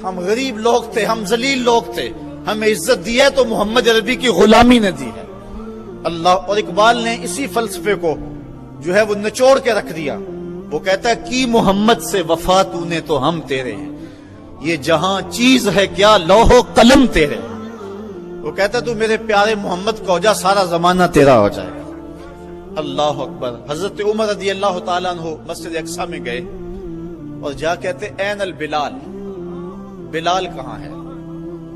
ہم غریب لوگ تھے، ہم ذلیل لوگ تھے، ہمیں عزت دی ہے تو محمد عربی کی غلامی نے دی ہے اللہ۔ اور اقبال نے اسی فلسفے کو جو ہے وہ نچوڑ کے رکھ دیا، وہ کہتا ہے کی محمد سے وفا تو نے تو ہم تیرے ہیں، یہ جہاں چیز ہے کیا لوح و قلم تیرے ہیں۔ وہ کہتا ہے تو میرے پیارے محمد کو ہو جا، سارا زمانہ تیرا ہو جائے گا۔ اللہ اکبر۔ حضرت عمر رضی اللہ تعالیٰ عنہ مسجد اقصیٰ میں گئے اور جا کہتے این البلال، بلال کہاں ہے؟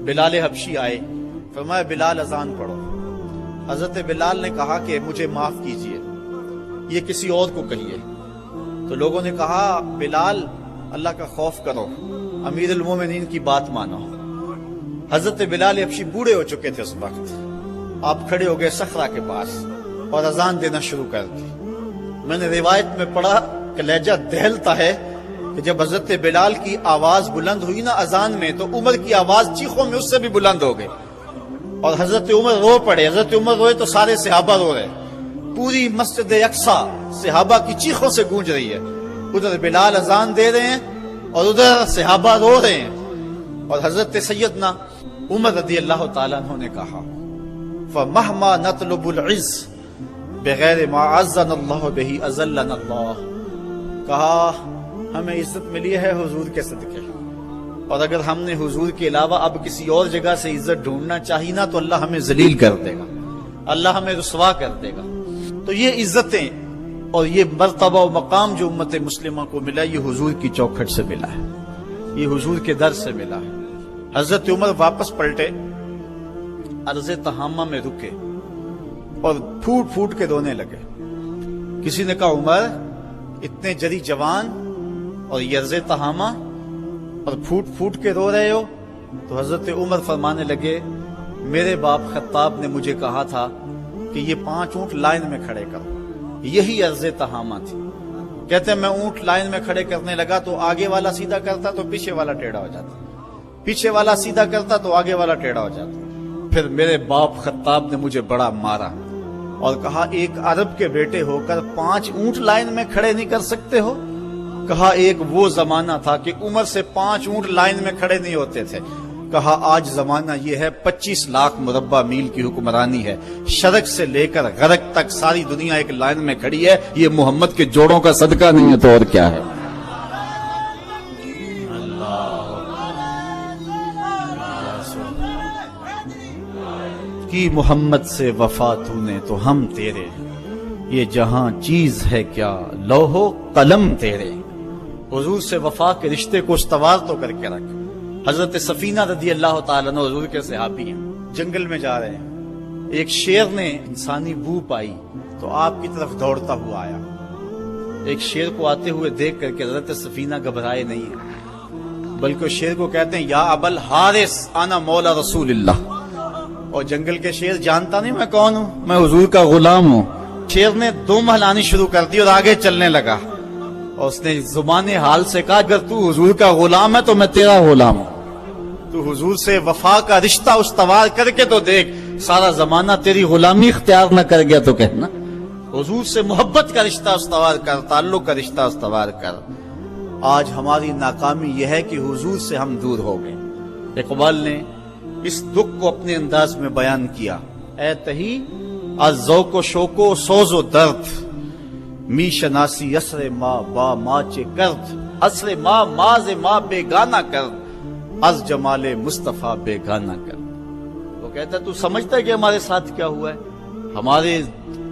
بلال حبشی آئے، فرمایا بلال اذان پڑھو۔ حضرت بلال نے کہا کہ مجھے معاف کیجئے، یہ کسی اور کو کہیے۔ تو لوگوں نے کہا بلال اللہ کا خوف کرو، امیر المومنین کی بات مانو۔ حضرت بلال حبشی بوڑھے ہو چکے تھے اس وقت، آپ کھڑے ہو گئے صخرہ کے پاس اور اذان دینا شروع کر دی۔ میں نے روایت میں پڑھا کہ لہجہ دہلتا ہے کہ جب حضرت بلال کی آواز بلند ہوئی نا اذان میں، تو عمر کی آواز چیخوں میں اس سے بھی بلند ہو گئی اور حضرت عمر رو پڑے۔ حضرت عمر روئے تو سارے صحابہ رو رہے، پوری مسجد اقصیٰ صحابہ کی چیخوں سے گونج رہی ہے۔ ادھر بلال اذان دے رہے ہیں اور ادھر صحابہ رو رہے ہیں۔ اور حضرت سیدنا عمر رضی اللہ تعالیٰ عنہ نے کہا فَمَهْمَا نَطْلُبُ الْعِزَّ بغیر ما عزنا اللہ بہ اذلنا اللہ، کہا ہمیں عزت ملی ہے حضور کے صدقے، اور اگر ہم نے حضور کے علاوہ اب کسی اور جگہ سے عزت ڈھونڈنا چاہی نا تو اللہ ہمیں ذلیل کر دے گا، اللہ ہمیں رسوا کر دے گا۔ تو یہ عزتیں اور یہ مرتبہ و مقام جو امت مسلمہ کو ملا، یہ حضور کی چوکھٹ سے ملا ہے، یہ حضور کے در سے ملا ہے۔ حضرت عمر واپس پلٹے، عرض تہامہ میں رکے اور پھوٹ پھوٹ کے رونے لگے۔ کسی نے کہا عمر اتنے جری جوان اور یہ عرض تہامہ اور پھوٹ پھوٹ کے رو رہے ہو؟ تو حضرت عمر فرمانے لگے میرے باپ خطاب نے مجھے کہا تھا کہ یہ 5 اونٹ لائن میں کھڑے کرو، یہی عرض تہامہ تھی۔ کہتے ہیں میں اونٹ لائن میں کھڑے کرنے لگا تو آگے والا سیدھا کرتا تو پیچھے والا ٹیڑھا ہو جاتا، پیچھے والا سیدھا کرتا تو آگے والا ٹیڑھا ہو جاتا۔ پھر میرے باپ خطاب نے مجھے بڑا مارا اور کہا ایک عرب کے بیٹے ہو کر 5 اونٹ لائن میں کھڑے نہیں کر سکتے ہو؟ کہا ایک وہ زمانہ تھا کہ عمر سے 5 اونٹ لائن میں کھڑے نہیں ہوتے تھے۔ کہا آج زمانہ یہ ہے 25 لاکھ مربع میل کی حکمرانی ہے، شرق سے لے کر غرب تک ساری دنیا ایک لائن میں کھڑی ہے، یہ محمد کے جوڑوں کا صدقہ نہیں ہے تو اور کیا ہے۔ کی محمد سے وفا تو نے تو ہم تیرے، یہ جہاں چیز ہے کیا لوح و قلم تیرے۔ حضور سے وفا کے رشتے کو استوار تو کر کے رکھ۔ حضرت سفینہ رضی اللہ تعالیٰ عنہ حضور کے صحابی ہیں، جنگل میں جا رہے ہیں، ایک شیر نے انسانی بو پائی تو آپ کی طرف دوڑتا ہوا آیا۔ ایک شیر کو آتے ہوئے دیکھ کر کے حضرت سفینہ گھبرائے نہیں ہیں، بلکہ شیر کو کہتے ہیں یا ابا الحارث انا مولا رسول اللہ۔ اور جنگل کے شیر جانتا نہیں میں کون ہوں، میں حضور کا غلام ہوں۔ شیر نے دم ہلانی شروع کر دی اور آگے چلنے لگا، اور اس نے زبان حال سے کہا اگر تو حضور کا غلام ہے تو میں تیرا غلام ہوں، تو حضور سے وفا کا رشتہ استوار کر کے تو دیکھ، سارا زمانہ تیری غلامی اختیار نہ کر گیا تو کہنا، حضور سے محبت کا رشتہ استوار کر، تعلق کا رشتہ استوار کر۔ آج ہماری ناکامی یہ ہے کہ حضور سے ہم دور ہو گئے۔ اقبال نے اس دکھ کو اپنے انداز میں بیان کیا، اے تہی از ذوق و شوق و سوز و درد، می شناسی اسر ما با ما چے کرد، اسر ما ماز ما بیگانہ کرد، از جمال مصطفیٰ بیگانہ کرد۔ وہ کہتا ہے تو سمجھتا ہے کہ ہمارے ساتھ کیا ہوا ہے؟ ہمارے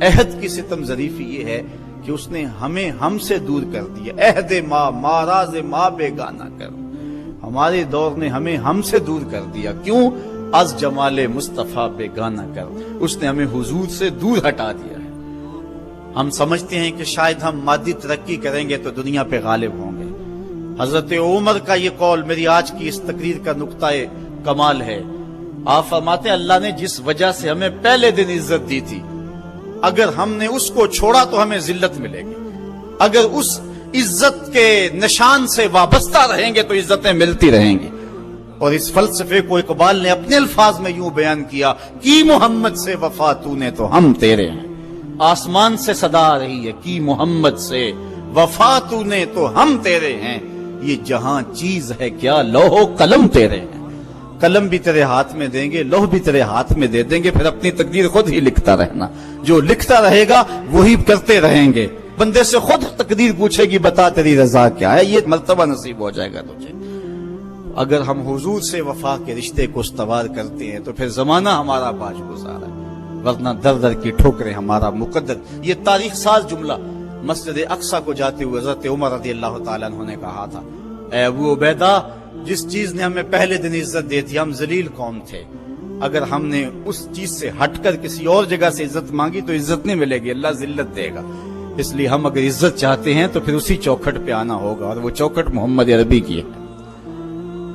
عہد کی ستم ظریفی یہ ہے کہ اس نے ہمیں ہم سے دور کر دیا۔ عہد ما ماراز ما بیگانہ کرد، ہمارے دور نے ہمیں ہم سے دور کر دیا۔ کیوں؟ از جمال مصطفیٰ بیگانہ کر، اس نے ہمیں حضور سے دور ہٹا دیا ہے۔ ہم سمجھتے ہیں کہ شاید ہم مادی ترقی کریں گے تو دنیا پہ غالب ہوں گے۔ حضرت عمر کا یہ قول میری آج کی اس تقریر کا نقطہ کمال ہے۔ آپ فرماتے ہیں اللہ نے جس وجہ سے ہمیں پہلے دن عزت دی تھی، اگر ہم نے اس کو چھوڑا تو ہمیں ذلت ملے گی، اگر اس عزت کے نشان سے وابستہ رہیں گے تو عزتیں ملتی رہیں گی۔ اور اس فلسفے کو اقبال نے اپنے الفاظ میں یوں بیان کیا کی محمد سے وفا تو نے تو ہم تیرے ہیں۔ آسمان سے صدا آ رہی ہے کی محمد سے وفا تو نے تو ہم تیرے ہیں، یہ جہاں چیز ہے کیا لوح و قلم تیرے ہیں، قلم بھی تیرے ہاتھ میں دیں گے، لوح بھی تیرے ہاتھ میں دے دیں گے، پھر اپنی تقدیر خود ہی لکھتا رہنا، جو لکھتا رہے گا وہی کرتے رہیں گے، بندے سے خود تقدیر پوچھے گی بتا تیری رضا کیا ہے، یہ مرتبہ نصیب ہو جائے گا تجھے۔ اگر ہم حضور سے وفا کے رشتے کو استوار کرتے ہیں تو پھر زمانہ ہمارا باج گزار ہے، ورنہ در در کی ٹھوکریں ہمارا مقدر۔ یہ تاریخ ساز جملہ مسجد اقصی کو جاتے ہوئے حضرت عمر رضی اللہ تعالیٰ عنہ نے کہا تھا، اے ابو عبیدہ، جس چیز نے ہمیں پہلے دن عزت دی تھی، ہم ذلیل قوم تھے، اگر ہم نے اس چیز سے ہٹ کر کسی اور جگہ سے عزت مانگی تو عزت نہیں ملے گی، اللہ ذلت دے گا، اس لیے ہم اگر عزت چاہتے ہیں تو پھر اسی چوکھٹ پہ آنا ہوگا، اور وہ چوکھٹ محمد عربی کی ہے۔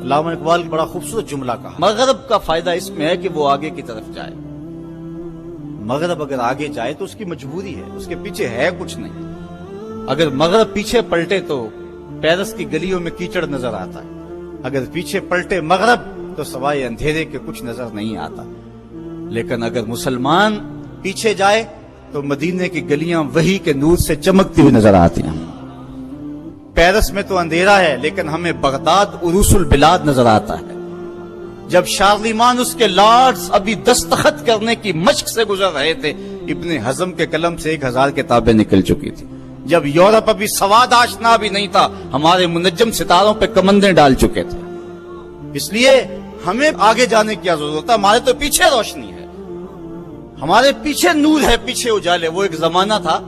علامہ اقبال بڑا خوبصورت جملہ کہا، مغرب کا فائدہ اس میں ہے کہ وہ آگے کی طرف جائے، مغرب اگر آگے جائے تو اس کی مجبوری ہے، اس کے پیچھے ہے کچھ نہیں۔ اگر مغرب پیچھے پلٹے تو پیرس کی گلیوں میں کیچڑ نظر آتا ہے، اگر پیچھے پلٹے مغرب تو سوائے اندھیرے کے کچھ نظر نہیں آتا، لیکن اگر مسلمان پیچھے جائے تو مدینے کی گلیاں وحی کے نور سے چمکتی ہوئی نظر آتی ہیں۔ پیرس میں تو اندھیرا ہے لیکن ہمیں بغداد عروس البلاد نظر آتا ہے، جب شارلیمان اس کے لارڈز ابھی دستخط کرنے کی مشق سے گزر رہے تھے، ابن حزم کے قلم سے 1000 کتابیں نکل چکی تھی، جب یورپ ابھی سواد آشنا بھی نہیں تھا، ہمارے منجم ستاروں پہ کمندیں ڈال چکے تھے۔ اس لیے ہمیں آگے جانے کی ضرورت ہے، ہمارے تو پیچھے روشنی ہے، ہمارے پیچھے نور ہے، پیچھے اجالے۔ وہ ایک زمانہ تھا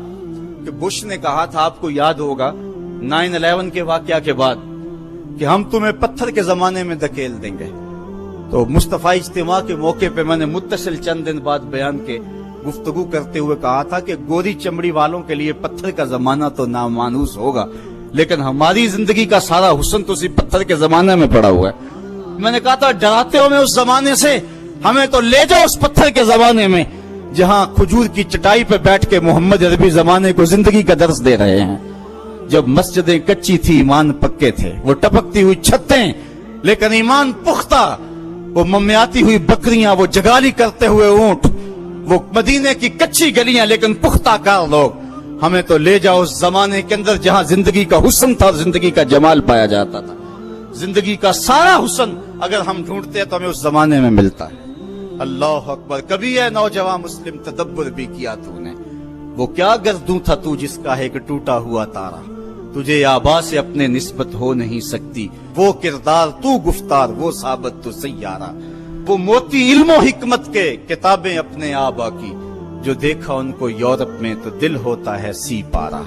کہ بش نے کہا تھا، آپ کو یاد ہوگا 9/11 کے واقعہ کے بعد، کہ ہم تمہیں پتھر کے زمانے میں دھکیل دیں گے، تو مصطفی اجتماع کے موقع پہ میں نے متصل چند دن بعد بیان کے گفتگو کرتے ہوئے کہا تھا کہ گوری چمڑی والوں کے لیے پتھر کا زمانہ تو نامانوس ہوگا، لیکن ہماری زندگی کا سارا حسن تو اسی پتھر کے زمانے میں پڑا ہوا ہے۔ میں نے کہا تھا ڈراتے ہو میں اس زمانے سے، ہمیں تو لے جاؤ اس پتھر کے زمانے میں جہاں کھجور کی چٹائی پہ بیٹھ کے محمد عربی زمانے کو زندگی کا درس دے رہے ہیں، جب مسجدیں کچی تھی ایمان پکے تھے، وہ ٹپکتی ہوئی چھتیں لیکن ایمان پختہ، وہ ممیاتی ہوئی بکریاں، وہ جگالی کرتے ہوئے اونٹ، وہ مدینے کی کچی گلیاں لیکن پختہ کار لوگ۔ ہمیں تو لے جاؤ اس زمانے کے اندر جہاں زندگی کا حسن تھا، زندگی کا جمال پایا جاتا تھا، زندگی کا سارا حسن اگر ہم ڈھونڈتے ہیں تو ہمیں اس زمانے میں ملتا ہے۔ اللہ اکبر، کبھی ہے نوجوان مسلم تدبر بھی کیا تو نے، وہ کیا گردوں تھا تو جس کا ہے کہ ٹوٹا ہوا تارا، تجھے آبا سے اپنے نسبت ہو نہیں سکتی، وہ کردار تو گفتار، وہ ثابت تو سیارہ، وہ موتی علم و حکمت کے کتابیں اپنے آبا کی، جو دیکھا ان کو یورپ میں تو دل ہوتا ہے سی پارا۔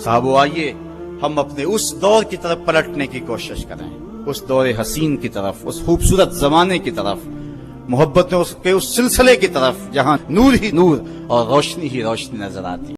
صاحبو آئیے ہم اپنے اس دور کی طرف پلٹنے کی کوشش کریں، اس دور حسین کی طرف، اس خوبصورت زمانے کی طرف، محبتوں کے اس سلسلے کی طرف جہاں نور ہی نور اور روشنی ہی روشنی نظر آتی۔